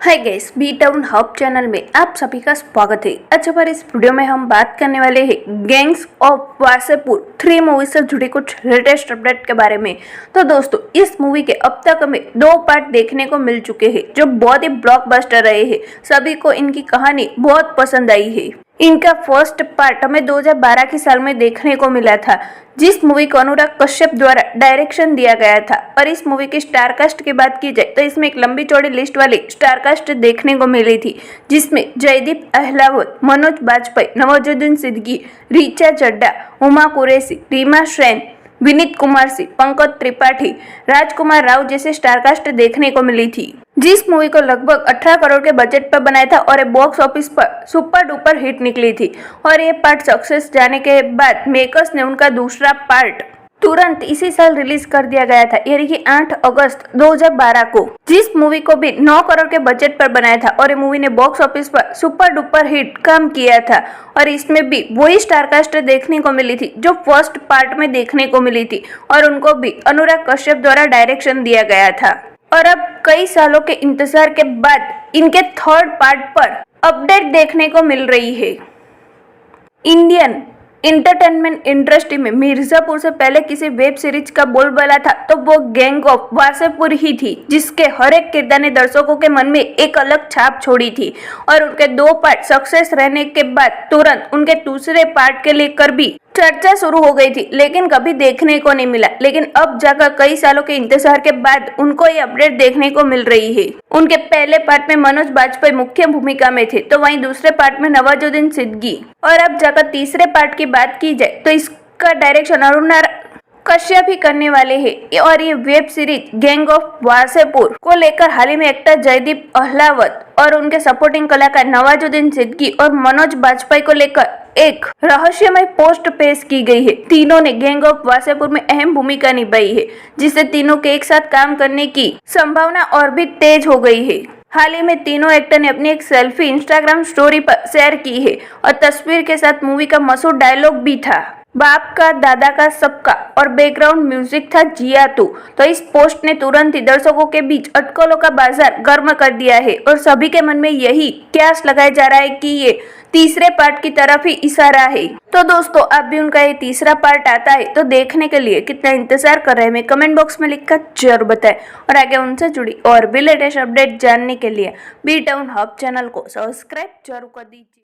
हाय guys, B town hub channel में आप सभी का स्वागत है। अच्छा, पर इस वीडियो में हम बात करने वाले हैं गैंग्स ऑफ वासेपुर 3 मूवी से जुड़ी कुछ लेटेस्ट अपडेट के बारे में। तो दोस्तों, इस मूवी के अब तक हमें 2 पार्ट देखने को मिल चुके हैं जो बहुत ही ब्लॉकबस्टर रहे हैं। सभी को इनकी कहानी बहुत पसंद आई है। इनका फर्स्ट पार्ट हमें 2012 के साल में देखने को मिला था, जिस मूवी को अनुराग कश्यप द्वारा डायरेक्शन दिया गया था। और इस मूवी की स्टारकास्ट की बात की जाए तो इसमें एक लंबी चौड़ी लिस्ट वाली स्टारकास्ट देखने को मिली थी, जिसमें जयदीप अहलावत, मनोज बाजपेयी, नवाजुद्दीन सिद्दीकी, ऋचा चड्ढा, उमा कुरैशी, रीमा सेन, विनीत कुमार सिंह, पंकज त्रिपाठी, राजकुमार राव जैसे स्टारकास्ट देखने को मिली थी। जिस मूवी को लगभग 18 करोड़ के बजट पर बनाया था और ये बॉक्स ऑफिस पर सुपर डुपर हिट निकली थी। और ये पार्ट सक्सेस जाने के बाद मेकर्स ने उनका दूसरा पार्ट तुरंत इसी साल रिलीज कर दिया गया था, यानी कि 8 अगस्त 2012 को। जिस मूवी को भी 9 करोड़ के बजट पर बनाया था और ये मूवी ने बॉक्स ऑफिस पर सुपर डुपर हिट काम किया था। और इसमें भी वही स्टारकास्ट देखने को मिली थी जो फर्स्ट पार्ट में देखने को मिली थी, और उनको भी अनुराग कश्यप द्वारा डायरेक्शन दिया गया था। और अब कई सालों के इंतजार के बाद इनके थर्ड पार्ट पर अपडेट देखने को मिल रही है। इंडियन इंटरटेनमेंट इंडस्ट्री में मिर्जापुर से पहले किसी वेब सीरीज का बोलबाला था तो वो गैंग ऑफ वासेपुर ही थी, जिसके हर एक किरदार ने दर्शकों के मन में एक अलग छाप छोड़ी थी। और उनके 2 पार्ट सक्सेस रहने के बाद तुरंत उनके दूसरे पार्ट के लेकर भी चर्चा शुरू हो गई थी, लेकिन कभी देखने को नहीं मिला। लेकिन अब जाकर कई सालों के इंतजार के बाद उनको ये अपडेट देखने को मिल रही है। उनके पहले पार्ट में मनोज बाजपेयी मुख्य भूमिका में थे, तो वहीं दूसरे पार्ट में नवाजुद्दीन सिद्दीकी। और अब जाकर तीसरे पार्ट की बात की जाए तो इसका डायरेक्शन अनुराग कश्यप ही करने वाले हैं। और ये web series gang of Wasseypur को लेकर हाल ही में एक्टर जयदीप अहलावत और उनके सपोर्टिंग कलाकार नवाजुद्दीन सिद्दीकी और मनोज बाजपेयी को लेकर एक रहस्यमय पोस्ट पेश की गई है। तीनों ने गैंग ऑफ वासेपुर में अहम भूमिका निभाई है, जिससे तीनों के एक साथ काम करने की संभावना और भी तेज हो गई है। हाल ही में तीनों एक्टर ने अपनी एक सेल्फी इंस्टाग्राम स्टोरी पर शेयर की है और तस्वीर के साथ मूवी का मशहूर डायलॉग भी था, बाप का, दादा का, सबका। और बैकग्राउंड म्यूजिक था जिया तू। तो इस पोस्ट ने तुरंत ही दर्शकों के बीच अटकलों का बाजार गर्म कर दिया है और सभी के मन में यही क्यास लगाया जा रहा है कि ये तीसरे पार्ट की तरफ ही इशारा है। तो दोस्तों, अब भी उनका ये तीसरा पार्ट आता है तो देखने के लिए कितना इंतजार कर रहे हैं हमें कमेंट बॉक्स में लिखकर जरूर बताएं। और आगे उनसे जुड़ी और भी लेटेस्ट अपडेट जानने के लिए बी टाउन हब चैनल को सब्सक्राइब जरूर कर दीजिए।